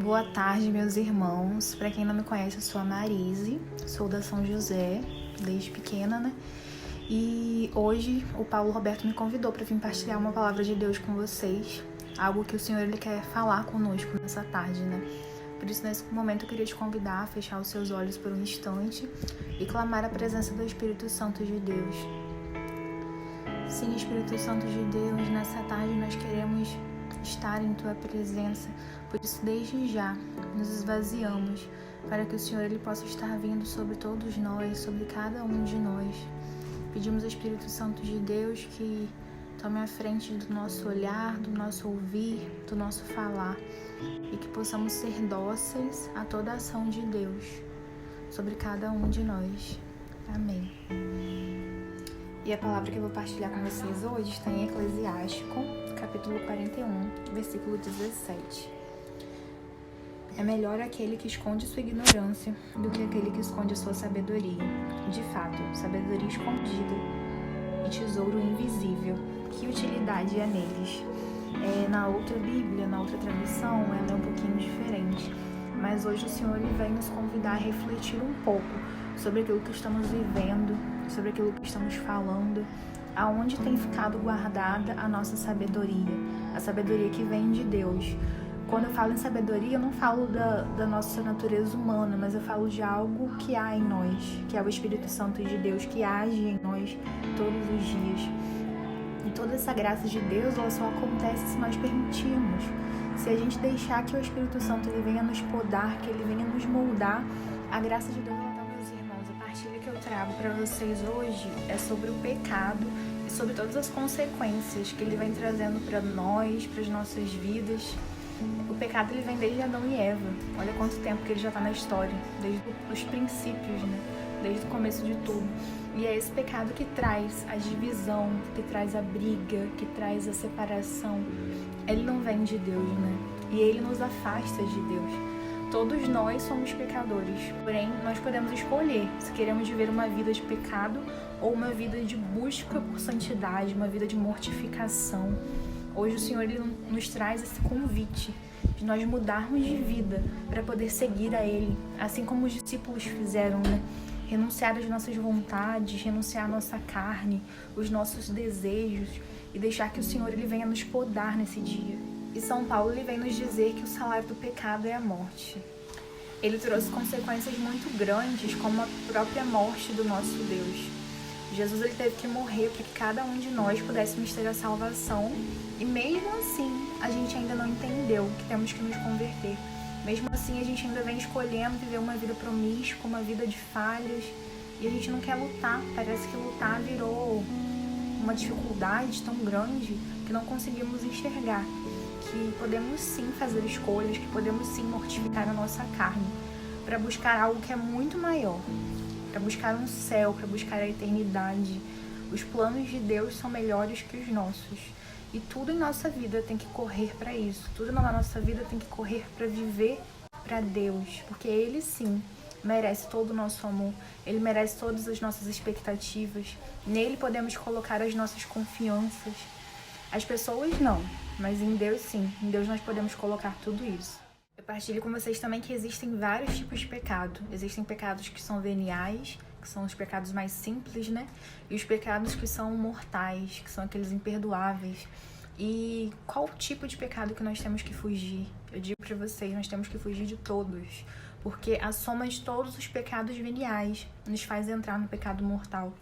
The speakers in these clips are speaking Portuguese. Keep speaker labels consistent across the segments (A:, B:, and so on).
A: Boa tarde, meus irmãos. Para quem não me conhece, eu sou a Marise, sou da São José, desde pequena, né? E hoje o Paulo Roberto me convidou para vir partilhar uma palavra de Deus com vocês, algo que o Senhor ele quer falar conosco nessa tarde, né? Por isso, nesse momento, eu queria te convidar a fechar os seus olhos por um instante e clamar a presença do Espírito Santo de Deus. Sim, Espírito Santo de Deus, nessa tarde nós queremos estar em Tua presença, por isso desde já nos esvaziamos para que o Senhor ele possa estar vindo sobre todos nós, sobre cada um de nós. Pedimos ao Espírito Santo de Deus que tome a frente do nosso olhar, do nosso ouvir, do nosso falar e que possamos ser dóceis a toda a ação de Deus sobre cada um de nós. Amém. E a palavra que eu vou partilhar com vocês hoje está em Eclesiástico, capítulo 41, versículo 17. É melhor aquele que esconde sua ignorância do que aquele que esconde sua sabedoria. De fato, sabedoria escondida e tesouro invisível. Que utilidade há neles? Na outra Bíblia, na outra tradução, ela é um pouquinho diferente. Mas hoje o Senhor ele vem nos convidar a refletir um pouco sobre aquilo que estamos vivendo, sobre aquilo que estamos falando, aonde tem ficado guardada a nossa sabedoria, a sabedoria que vem de Deus. Quando eu falo em sabedoria, eu não falo da nossa natureza humana, mas eu falo de algo que há em nós, que é o Espírito Santo de Deus, que age em nós todos os dias. E toda essa graça de Deus, ela só acontece se nós permitirmos. Se a gente deixar que o Espírito Santo ele venha nos podar, que ele venha nos moldar, a graça de Deus, ela está, meus irmãos. A partilha que eu trago para vocês hoje é sobre o pecado e sobre todas as consequências que ele vem trazendo para nós, para as nossas vidas. O pecado ele vem desde Adão e Eva. Olha quanto tempo que ele já está na história, desde os princípios, né? Desde o começo de tudo. E é esse pecado que traz a divisão, que traz a briga, que traz a separação. Ele não vem de Deus, né? E ele nos afasta de Deus. Todos nós somos pecadores, porém nós podemos escolher se queremos viver uma vida de pecado ou uma vida de busca por santidade, uma vida de mortificação. Hoje o Senhor ele nos traz esse convite de nós mudarmos de vida para poder seguir a Ele, assim como os discípulos fizeram, né? Renunciar às nossas vontades, renunciar à nossa carne, os nossos desejos e deixar que o Senhor ele venha nos podar nesse dia. E São Paulo ele vem nos dizer que o salário do pecado é a morte. Ele trouxe consequências muito grandes, como a própria morte do nosso Deus. Jesus ele teve que morrer para que cada um de nós pudéssemos ter a salvação. E mesmo assim, a gente ainda não entendeu que temos que nos converter. Mesmo assim, a gente ainda vem escolhendo viver uma vida promíscua, uma vida de falhas. E a gente não quer lutar. Parece que lutar virou uma dificuldade tão grande que não conseguimos enxergar. Que podemos sim fazer escolhas, que podemos sim mortificar a nossa carne para buscar algo que é muito maior. Para buscar um céu, para buscar a eternidade. Os planos de Deus são melhores que os nossos. E tudo em nossa vida tem que correr para isso. Tudo na nossa vida tem que correr para viver para Deus. Porque Ele sim merece todo o nosso amor. Ele merece todas as nossas expectativas. Nele podemos colocar as nossas confianças. As pessoas não, mas em Deus sim. Em Deus nós podemos colocar tudo isso. Eu partilho com vocês também que existem vários tipos de pecado. Existem pecados que são veniais, que são os pecados mais simples, né? E os pecados que são mortais, que são aqueles imperdoáveis. E qual tipo de pecado que nós temos que fugir? Eu digo para vocês, nós temos que fugir de todos. Porque a soma de todos os pecados veniais nos faz entrar no pecado mortal.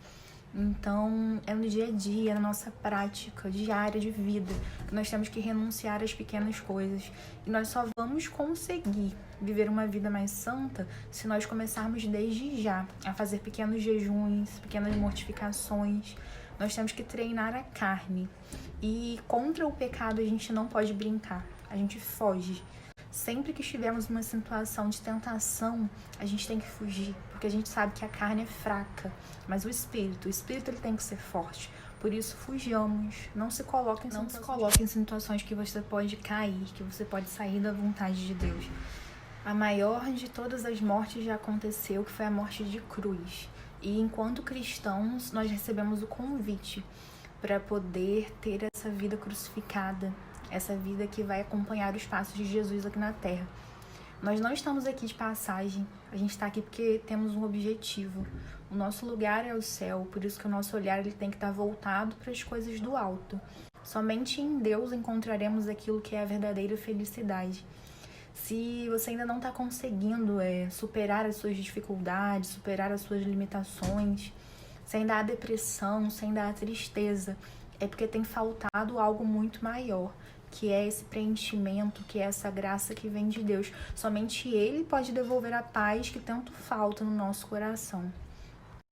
A: Então, é no dia a dia, na nossa prática diária de vida, que nós temos que renunciar às pequenas coisas. E nós só vamos conseguir viver uma vida mais santa se nós começarmos desde já a fazer pequenos jejuns, pequenas mortificações. Nós temos que treinar a carne. E contra o pecado a gente não pode brincar, a gente foge. Sempre que estivermos numa situação de tentação, a gente tem que fugir, porque a gente sabe que a carne é fraca, mas o espírito ele tem que ser forte. Por isso, fujamos. Não se coloque em situações que você pode cair, que você pode sair da vontade de Deus. A maior de todas as mortes já aconteceu, que foi a morte de cruz. E enquanto cristãos, nós recebemos o convite para poder ter essa vida crucificada, essa vida que vai acompanhar os passos de Jesus aqui na Terra. Nós não estamos aqui de passagem, a gente está aqui porque temos um objetivo. O nosso lugar é o céu, por isso que o nosso olhar ele tem que estar voltado para as coisas do alto. Somente em Deus encontraremos aquilo que é a verdadeira felicidade. Se você ainda não está conseguindo superar as suas dificuldades, superar as suas limitações, se ainda há depressão, se ainda há tristeza, é porque tem faltado algo muito maior, que é esse preenchimento, que é essa graça que vem de Deus. Somente Ele pode devolver a paz que tanto falta no nosso coração.